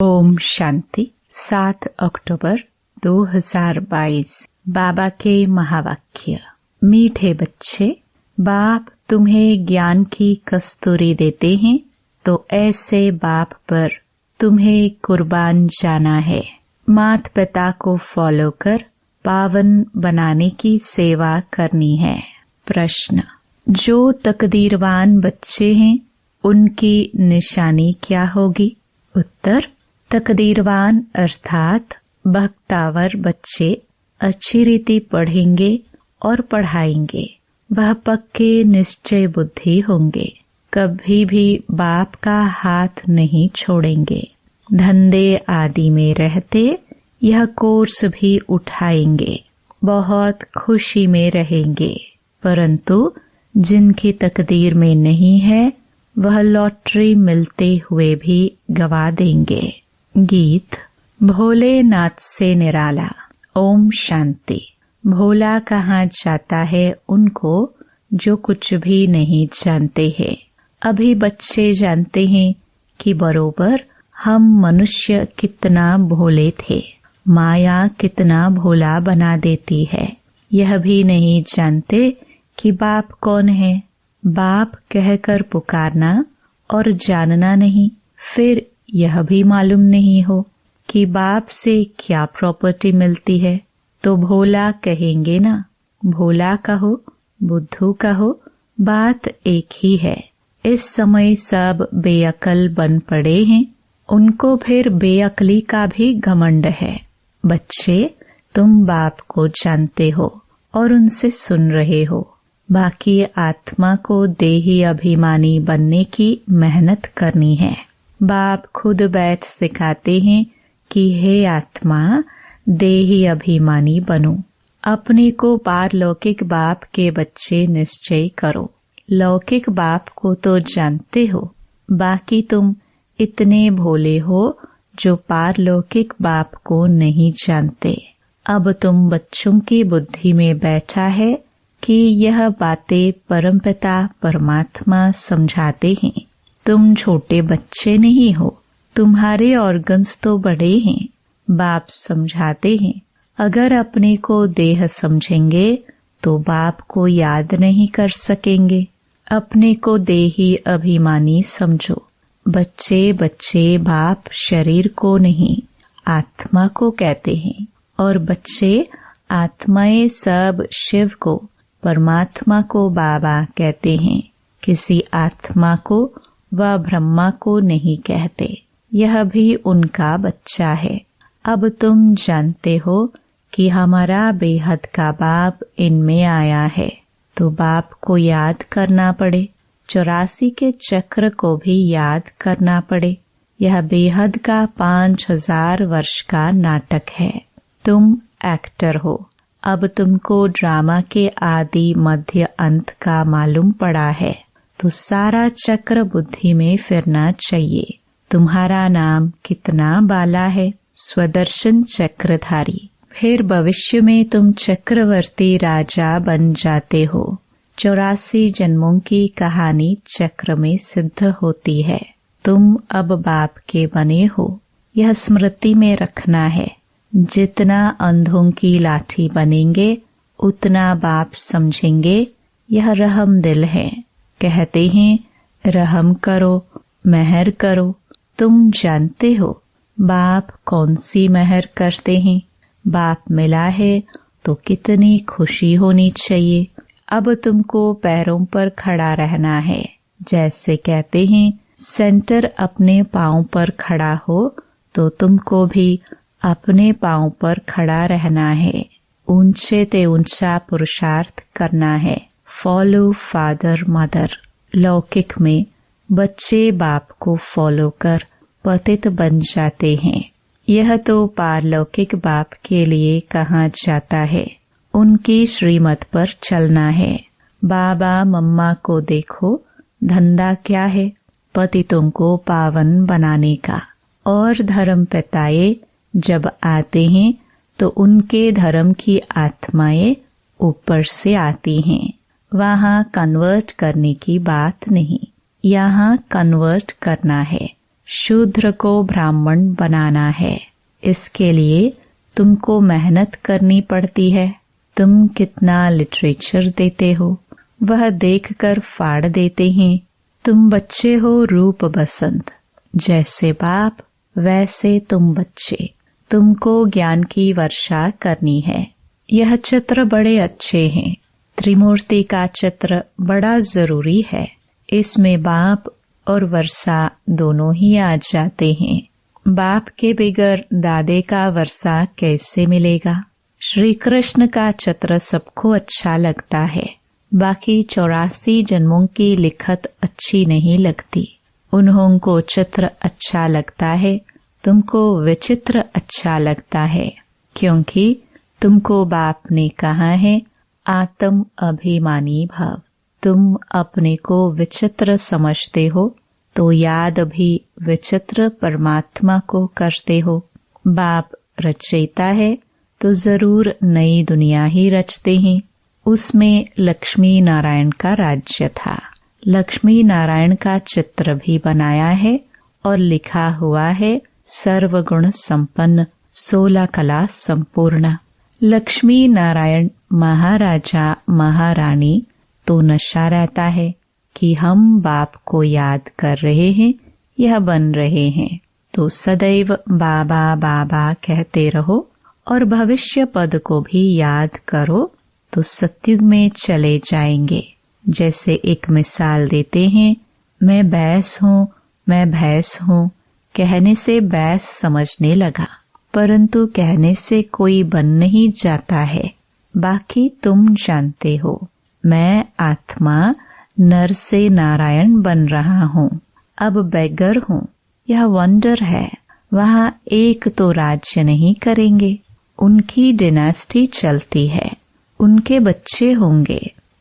ओम शांति। 7 अक्टूबर 2022। बाबा के महावाक्य। मीठे बच्चे, बाप तुम्हें ज्ञान की कस्तूरी देते हैं तो ऐसे बाप पर तुम्हें कुर्बान जाना है। माता पिता को फॉलो कर पावन बनाने की सेवा करनी है। प्रश्न, जो तकदीरवान बच्चे हैं उनकी निशानी क्या होगी? उत्तर, तकदीरवान अर्थात भक्तावर बच्चे अच्छी रीति पढ़ेंगे और पढ़ाएंगे। वह पक्के निश्चय बुद्धि होंगे, कभी भी बाप का हाथ नहीं छोड़ेंगे। धंधे आदि में रहते यह कोर्स भी उठाएंगे, बहुत खुशी में रहेंगे। परंतु जिनकी तकदीर में नहीं है वह लॉटरी मिलते हुए भी गवा देंगे। गीत। भोलेनाथ से निराला। ओम शांति। भोला कहाँ जाता है उनको जो कुछ भी नहीं जानते हैं। अभी बच्चे जानते हैं कि बरोबर हम मनुष्य कितना भोले थे, माया कितना भोला बना देती है। यह भी नहीं जानते कि बाप कौन है। बाप कहकर पुकारना और जानना नहीं, फिर यह भी मालूम नहीं हो कि बाप से क्या प्रॉपर्टी मिलती है, तो भोला कहेंगे ना। भोला कहो, बुद्धू कहो, बात एक ही है। इस समय सब बेअकल बन पड़े हैं, उनको फिर बेअकली का भी घमंड है। बच्चे, तुम बाप को जानते हो और उनसे सुन रहे हो। बाकी आत्मा को देही अभिमानी बनने की मेहनत करनी है। बाप खुद बैठ सिखाते हैं कि हे आत्मा, देही अभिमानी बनो। अपने को पारलौकिक बाप के बच्चे निश्चय करो। लौकिक बाप को तो जानते हो, बाकी तुम इतने भोले हो जो पारलौकिक बाप को नहीं जानते। अब तुम बच्चों की बुद्धि में बैठा है कि यह बातें परमपिता परमात्मा समझाते हैं। तुम छोटे बच्चे नहीं हो, तुम्हारे ऑर्गन्स तो बड़े हैं। बाप समझाते हैं, अगर अपने को देह समझेंगे तो बाप को याद नहीं कर सकेंगे। अपने को देही अभिमानी समझो। बच्चे बच्चे बाप शरीर को नहीं आत्मा को कहते हैं, और बच्चे आत्माएं सब शिव को परमात्मा को बाबा कहते हैं। किसी आत्मा को व ब्रह्मा को नहीं कहते। यह भी उनका बच्चा है। अब तुम जानते हो कि हमारा बेहद का बाप इनमें आया है, तो बाप को याद करना पड़े। 84 के चक्र को भी याद करना पड़े। यह बेहद का 5000 वर्ष का नाटक है। तुम एक्टर हो। अब तुमको ड्रामा के आदि मध्य अंत का मालूम पड़ा है, तो सारा चक्र बुद्धि में फिरना चाहिए। तुम्हारा नाम कितना बाला है, स्वदर्शन चक्रधारी। फिर भविष्य में तुम चक्रवर्ती राजा बन जाते हो। 84 जन्मों की कहानी चक्र में सिद्ध होती है। तुम अब बाप के बने हो, यह स्मृति में रखना है। जितना अंधों की लाठी बनेंगे उतना बाप समझेंगे यह रहम दिल है। कहते हैं रहम करो, मेहर करो। तुम जानते हो बाप कौन सी मेहर करते हैं। बाप मिला है तो कितनी खुशी होनी चाहिए। अब तुमको पैरों पर खड़ा रहना है। जैसे कहते हैं सेंटर अपने पांव पर खड़ा हो, तो तुमको भी अपने पांव पर खड़ा रहना है। ऊंचे ते ऊंचा पुरुषार्थ करना है। Follow father mother. लौकिक में बच्चे बाप को फॉलो कर पतित बन जाते हैं। यह तो पारलौकिक बाप के लिए कहा जाता है। उनकी श्रीमत पर चलना है। बाबा मम्मा को देखो, धंधा क्या है? पतितों को पावन बनाने का। और धर्म पिताए जब आते हैं तो उनके धर्म की आत्माएं ऊपर से आती हैं। वहाँ कन्वर्ट करने की बात नहीं, यहाँ कन्वर्ट करना है। शूद्र को ब्राह्मण बनाना है। इसके लिए तुमको मेहनत करनी पड़ती है। तुम कितना लिटरेचर देते हो वह देखकर फाड़ देते हैं। तुम बच्चे हो रूप बसंत, जैसे बाप वैसे तुम बच्चे। तुमको ज्ञान की वर्षा करनी है। यह चित्र बड़े अच्छे हैं। त्रिमूर्ति का चित्र बड़ा जरूरी है। इसमें बाप और वर्षा दोनों ही आ जाते हैं। बाप के बगैर दादे का वर्षा कैसे मिलेगा। श्री कृष्ण का चित्र सबको अच्छा लगता है, बाकी 84 जन्मों की लिखत अच्छी नहीं लगती। उन्हों को चित्र अच्छा लगता है, तुमको विचित्र अच्छा लगता है, क्योंकि तुमको बाप ने कहा है आत्म अभिमानी भव। तुम अपने को विचित्र समझते हो तो याद भी विचित्र परमात्मा को करते हो। बाप रचयिता है तो जरूर नई दुनिया ही रचते हैं। उसमें लक्ष्मी नारायण का राज्य था। लक्ष्मी नारायण का चित्र भी बनाया है और लिखा हुआ है सर्वगुण संपन्न 16 कला संपूर्ण। लक्ष्मी नारायण महाराजा महारानी तो नशा रहता है कि हम बाप को याद कर रहे हैं, यह बन रहे हैं, तो सदैव बाबा बाबा कहते रहो और भविष्य पद को भी याद करो तो सतयुग में चले जाएंगे। जैसे एक मिसाल देते हैं, मैं भैंस हूँ, मैं भैंस हूँ, कहने से भैंस समझने लगा, परंतु कहने से कोई बन नहीं जाता है। बाकी तुम जानते हो मैं आत्मा नर से नारायण बन रहा हूँ, अब बेगर हूँ। यह वंडर है। वहाँ एक तो राज्य नहीं करेंगे, उनकी डिनेस्टी चलती है, उनके बच्चे होंगे।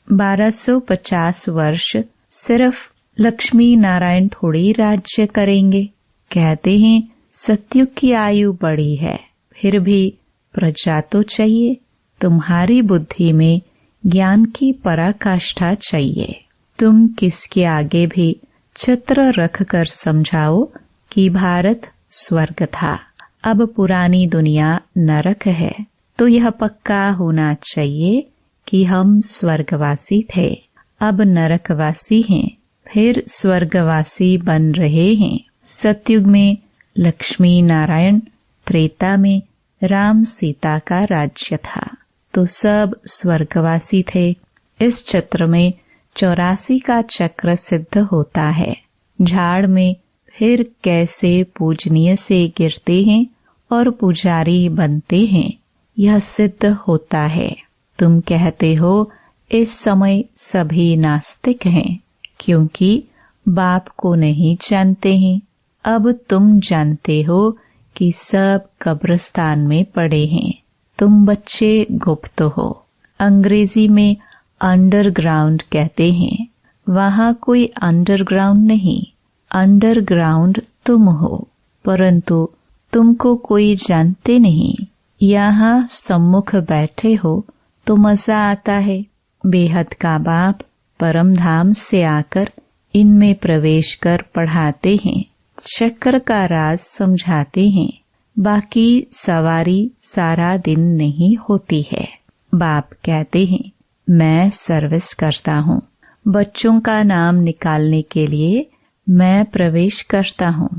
1250 वर्ष सिर्फ लक्ष्मी नारायण थोड़ी राज्य करेंगे। कहते हैं सतयुग की आयु बड़ी है, फिर भी प्रजा तो चाहिए। तुम्हारी बुद्धि में ज्ञान की पराकाष्ठा चाहिए। तुम किसके आगे भी चित्र रखकर समझाओ कि भारत स्वर्ग था, अब पुरानी दुनिया नरक है, तो यह पक्का होना चाहिए कि हम स्वर्गवासी थे, अब नरकवासी हैं, फिर स्वर्गवासी बन रहे हैं। सतयुग में लक्ष्मी नारायण, त्रेता में राम सीता का राज्य था, तो सब स्वर्गवासी थे। इस चित्र में 84 का चक्र सिद्ध होता है। झाड़ में फिर कैसे पूजनीय से गिरते हैं और पुजारी बनते हैं, यह सिद्ध होता है। तुम कहते हो इस समय सभी नास्तिक हैं, क्योंकि बाप को नहीं जानते हैं। अब तुम जानते हो कि सब कब्रिस्तान में पड़े हैं। तुम बच्चे गुप्त हो। अंग्रेजी में अंडरग्राउंड कहते हैं, वहाँ कोई अंडरग्राउंड नहीं, अंडरग्राउंड तुम हो, परंतु तुमको कोई जानते नहीं। यहाँ सम्मुख बैठे हो तो मजा आता है। बेहद का बाप परम धाम से आकर इनमें प्रवेश कर पढ़ाते हैं, चक्र का राज समझाते हैं। बाकी सवारी सारा दिन नहीं होती है। बाप कहते हैं मैं सर्विस करता हूँ, बच्चों का नाम निकालने के लिए मैं प्रवेश करता हूँ।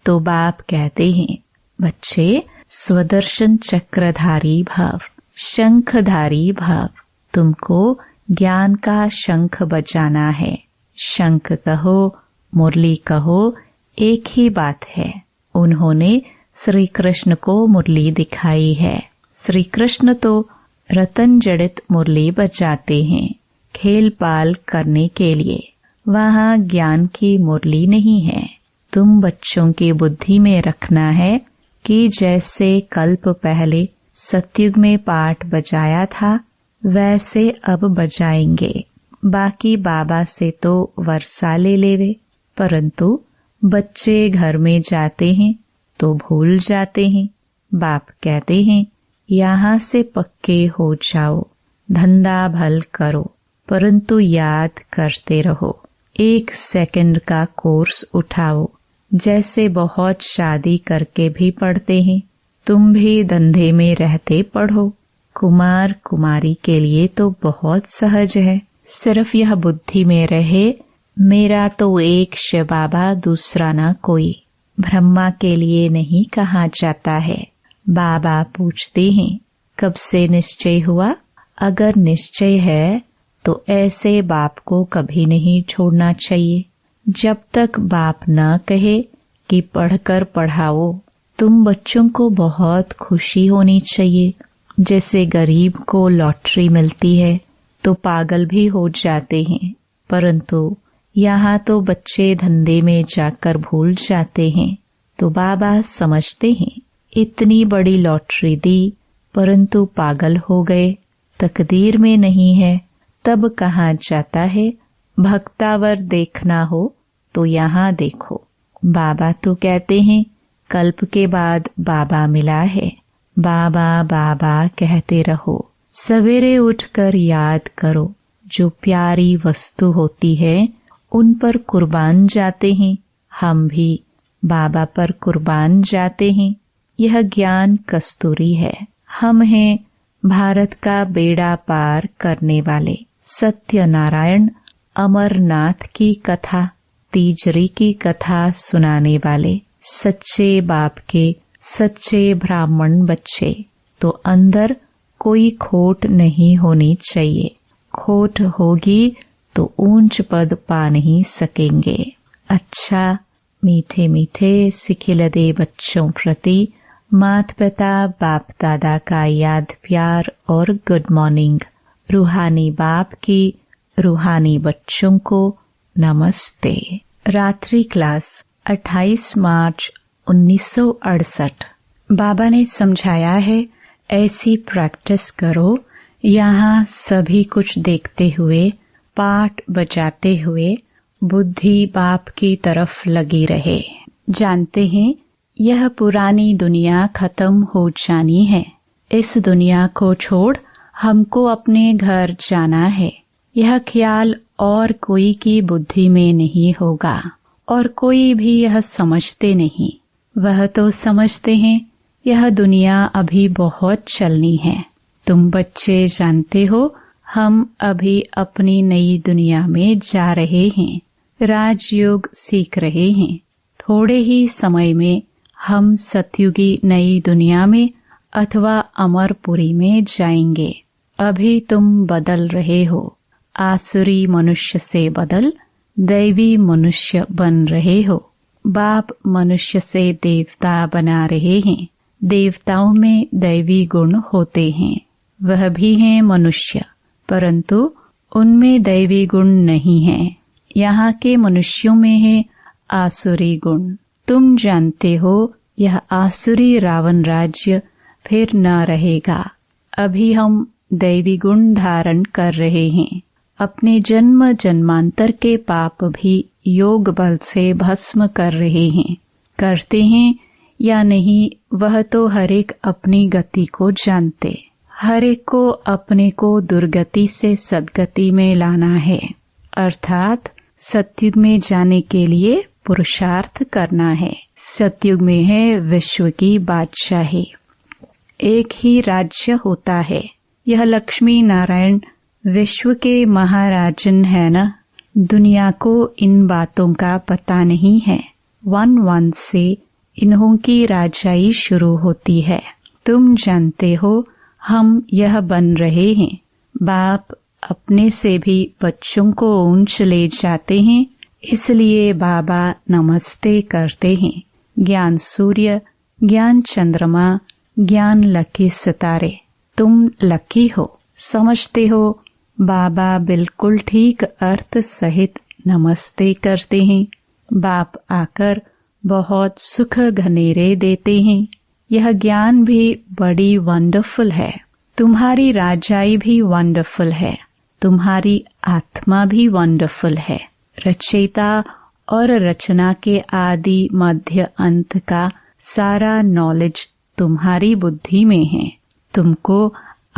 तो बाप कहते हैं बच्चे स्वदर्शन चक्रधारी भव, शंखधारी भव। तुमको ज्ञान का शंख बजाना है। शंख कहो मुरली कहो एक ही बात है। उन्होंने श्री कृष्ण को मुरली दिखाई है। श्री कृष्ण तो रतन जड़ित मुरली बजाते हैं खेल पाल करने के लिए। वहाँ ज्ञान की मुरली नहीं है। तुम बच्चों की बुद्धि में रखना है कि जैसे कल्प पहले सतयुग में पाठ बजाया था वैसे अब बजाएंगे। बाकी बाबा से तो वर्षा ले लेवे, परंतु बच्चे घर में जाते हैं तो भूल जाते हैं। बाप कहते हैं यहाँ से पक्के हो जाओ, धंधा भल करो, परंतु याद करते रहो। 1 सेकंड का कोर्स उठाओ, जैसे बहुत शादी करके भी पढ़ते हैं, तुम भी धंधे में रहते पढ़ो। कुमार कुमारी के लिए तो बहुत सहज है, सिर्फ यह बुद्धि में रहे मेरा तो एक शिव बाबा, दूसरा ना कोई। ब्रह्मा के लिए नहीं कहा जाता है। बाबा पूछते हैं कब से निश्चय हुआ? अगर निश्चय है तो ऐसे बाप को कभी नहीं छोड़ना चाहिए। जब तक बाप न कहे कि पढ़कर पढ़ाओ, तुम बच्चों को बहुत खुशी होनी चाहिए। जैसे गरीब को लॉटरी मिलती है तो पागल भी हो जाते हैं, परंतु यहाँ तो बच्चे धंधे में जाकर भूल जाते हैं। तो बाबा समझते हैं इतनी बड़ी लॉटरी दी परंतु पागल हो गए, तकदीर में नहीं है। तब कहा जाता है भक्तावर देखना हो तो यहाँ देखो। बाबा तो कहते हैं कल्प के बाद बाबा मिला है, बाबा बाबा कहते रहो। सवेरे उठकर याद करो, जो प्यारी वस्तु होती है उन पर कुर्बान जाते हैं। हम भी बाबा पर कुर्बान जाते हैं। यह ज्ञान कस्तूरी है। हम हैं भारत का बेड़ा पार करने वाले। सत्यनारायण अमरनाथ की कथा, तीजरी की कथा सुनाने वाले सच्चे बाप के सच्चे ब्राह्मण बच्चे। तो अंदर कोई खोट नहीं होनी चाहिए। खोट होगी तो ऊंच पद पा नहीं सकेंगे। अच्छा, मीठे मीठे सिखिलदे बच्चों प्रति माता पिता बाप दादा का याद प्यार और गुड मॉर्निंग। रूहानी बाप की रूहानी बच्चों को नमस्ते। रात्रि क्लास 28 मार्च 1968। बाबा ने समझाया है ऐसी प्रैक्टिस करो, यहाँ सभी कुछ देखते हुए, पाठ बजाते हुए बुद्धि बाप की तरफ लगी रहे। जानते हैं यह पुरानी दुनिया खत्म हो जानी है। इस दुनिया को छोड़ हमको अपने घर जाना है। यह ख्याल और कोई की बुद्धि में नहीं होगा और कोई भी यह समझते नहीं। वह तो समझते हैं यह दुनिया अभी बहुत चलनी है। तुम बच्चे जानते हो हम अभी अपनी नई दुनिया में जा रहे हैं, राजयोग सीख रहे हैं। थोड़े ही समय में हम सतयुगी नई दुनिया में अथवा अमरपुरी में जाएंगे। अभी तुम बदल रहे हो। आसुरी मनुष्य से बदल दैवी मनुष्य बन रहे हो। बाप मनुष्य से देवता बना रहे हैं। देवताओं में दैवी गुण होते हैं, वह भी हैं मनुष्य, परंतु उनमें दैवी गुण नहीं है। यहाँ के मनुष्यों में है आसुरी गुण। तुम जानते हो यह आसुरी रावण राज्य फिर न रहेगा। अभी हम दैवी गुण धारण कर रहे हैं। अपने जन्म जन्मांतर के पाप भी योग बल से भस्म कर रहे हैं। करते हैं या नहीं वह तो हर एक अपनी गति को जानते। हर एक को अपने को दुर्गति से सद्गति में लाना है, अर्थात सतयुग में जाने के लिए पुरुषार्थ करना है। सतयुग में है विश्व की बादशाही। एक ही राज्य होता है। यह लक्ष्मी नारायण विश्व के महाराजन है न। दुनिया को इन बातों का पता नहीं है। 1-1 से इन्हों की राजाई शुरू होती है। तुम जानते हो हम यह बन रहे हैं। बाप अपने से भी बच्चों को ऊंच ले जाते हैं, इसलिए बाबा नमस्ते करते हैं। ज्ञान सूर्य, ज्ञान चंद्रमा, ज्ञान लकी सितारे। तुम लकी हो, समझते हो। बाबा बिल्कुल ठीक अर्थ सहित नमस्ते करते हैं। बाप आकर बहुत सुख घनेरे देते हैं। यह ज्ञान भी बड़ी वंडरफुल है। तुम्हारी राजाई भी वंडरफुल है। तुम्हारी आत्मा भी वंडरफुल है। रचयिता और रचना के आदि मध्य अंत का सारा नॉलेज तुम्हारी बुद्धि में है। तुमको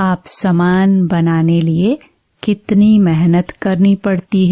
आप समान बनाने लिए कितनी मेहनत करनी पड़ती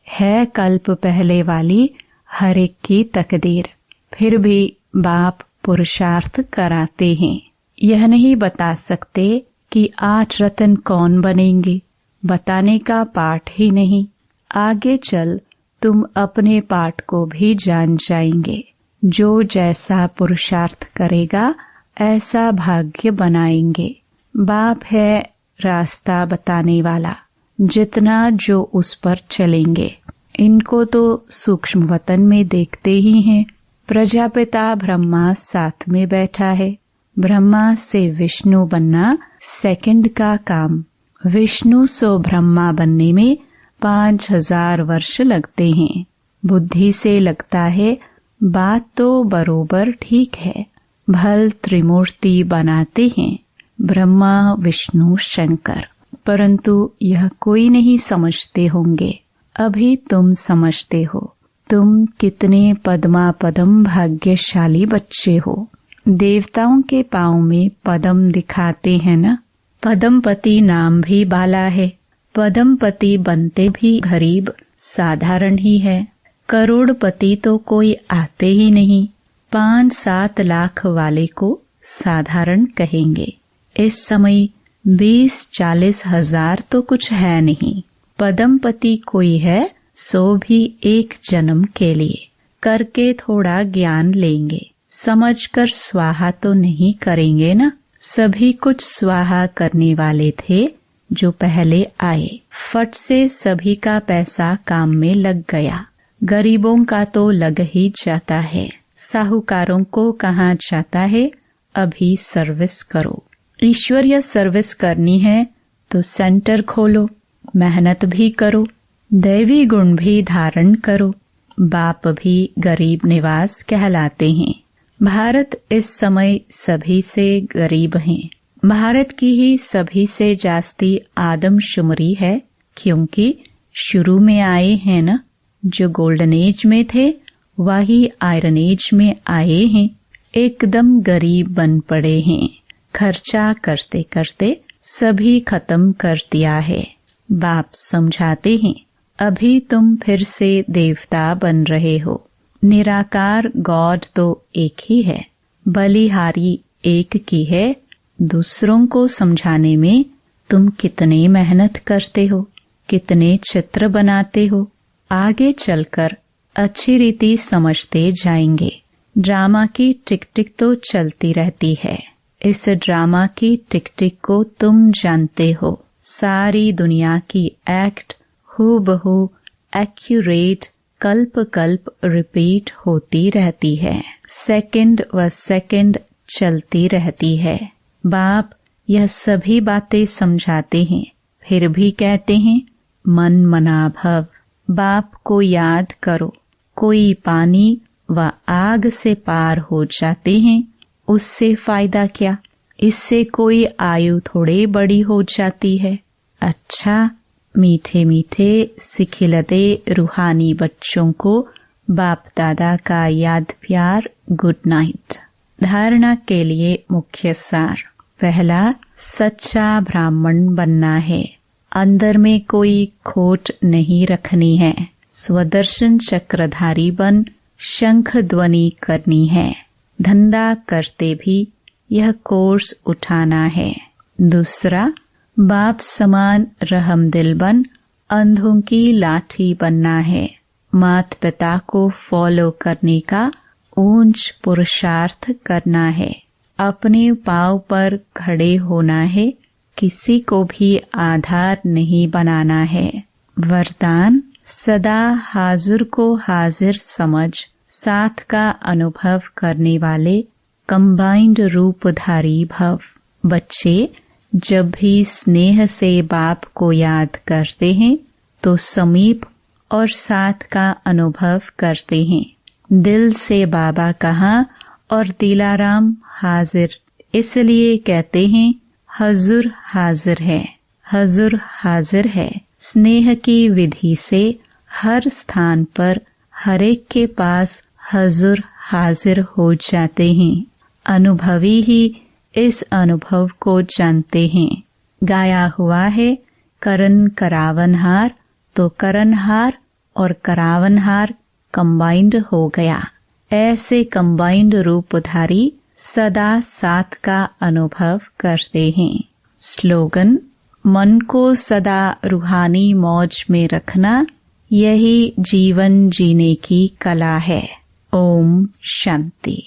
है कल्प पहले वाली हर एक की तकदीर। फिर भी बाप पुरुषार्थ कराते हैं। यह नहीं बता सकते कि 8 रत्न कौन बनेंगे, बताने का पाठ ही नहीं। आगे चल तुम अपने पाठ को भी जान जाएंगे। जो जैसा पुरुषार्थ करेगा ऐसा भाग्य बनाएंगे। बाप है रास्ता बताने वाला, जितना जो उस पर चलेंगे। इनको तो सूक्ष्म वतन में देखते ही हैं। प्रजापिता ब्रह्मा साथ में बैठा है। ब्रह्मा से विष्णु बनना सेकंड का काम। विष्णु सो ब्रह्मा बनने में 5000 वर्ष लगते हैं। बुद्धि से लगता है बात तो बरोबर ठीक है। भल त्रिमूर्ति बनाते हैं, ब्रह्मा विष्णु शंकर, परंतु यह कोई नहीं समझते होंगे। अभी तुम समझते हो। तुम कितने पद्मा पदम भाग्यशाली बच्चे हो। देवताओं के पांव में पदम दिखाते हैं न। पदमपति नाम भी बाला है। पदमपति बनते भी गरीब साधारण ही है। करोड़पति तो कोई आते ही नहीं। 5-7 लाख वाले को साधारण कहेंगे। इस समय 20-40 हजार तो कुछ है नहीं। पदमपति कोई है सो भी एक जन्म के लिए। करके थोड़ा ज्ञान लेंगे, समझकर स्वाहा तो नहीं करेंगे ना। सभी कुछ स्वाहा करने वाले थे जो पहले आए। फट से सभी का पैसा काम में लग गया। गरीबों का तो लग ही जाता है। साहूकारों को कहा जाता है अभी सर्विस करो। ईश्वरीय सर्विस करनी है तो सेंटर खोलो, मेहनत भी करो, दैवी गुण भी धारण करो। बाप भी गरीब निवास कहलाते हैं। भारत इस समय सभी से गरीब हैं। भारत की ही सभी से जास्ती आदमशुमारी है, क्योंकि शुरू में आए हैं न। जो गोल्डन एज में थे वही आयरन एज में आए हैं। एकदम गरीब बन पड़े हैं। खर्चा करते करते सभी खत्म कर दिया है। बाप समझाते हैं अभी तुम फिर से देवता बन रहे हो। निराकार गॉड तो एक ही है। बलिहारी एक की है। दूसरों को समझाने में तुम कितने मेहनत करते हो, कितने चित्र बनाते हो। आगे चलकर अच्छी रीति समझते जाएंगे। ड्रामा की टिक टिक तो चलती रहती है। इस ड्रामा की टिक टिक को तुम जानते हो। सारी दुनिया की एक्ट हूबहू एक्यूरेट कल्प कल्प रिपीट होती रहती है। सेकंड व सेकंड चलती रहती है। बाप यह सभी बातें समझाते हैं, फिर भी कहते हैं मन मना भव। बाप को याद करो। कोई पानी व आग से पार हो जाते हैं, उससे फायदा क्या। इससे कोई आयु थोड़े बड़ी हो जाती है। अच्छा, मीठे मीठे सिखिलते रूहानी बच्चों को बाप दादा का याद प्यार गुड नाइट। धारणा के लिए मुख्य सार। पहला, सच्चा ब्राह्मण बनना है। अंदर में कोई खोट नहीं रखनी है। स्वदर्शन चक्रधारी बन शंख ध्वनि करनी है। धंधा करते भी यह कोर्स उठाना है। दूसरा, बाप समान रहमदिल बन अंधों की लाठी बनना है। मात पिता को फॉलो करने का ऊंच पुरुषार्थ करना है। अपने पांव पर खड़े होना है। किसी को भी आधार नहीं बनाना है। वरदान, सदा हाजिर को हाजिर समझ साथ का अनुभव करने वाले कंबाइंड रूपधारी भव। बच्चे जब भी स्नेह से बाप को याद करते हैं तो समीप और साथ का अनुभव करते हैं। दिल से बाबा कहा और दिलाराम हाजिर, इसलिए कहते हैं हजूर हाजिर है। हजूर हाजिर है। स्नेह की विधि से हर स्थान पर हर एक के पास हजूर हाजिर हो जाते हैं। अनुभवी ही इस अनुभव को जानते हैं। गाया हुआ है करन करावनहार, तो करनहार और करावनहार कंबाइंड हो गया। ऐसे कंबाइंड रूपधारी सदा साथ का अनुभव करते हैं। स्लोगन: मन को सदा रूहानी मौज में रखना, यही जीवन जीने की कला है। ओम शांति।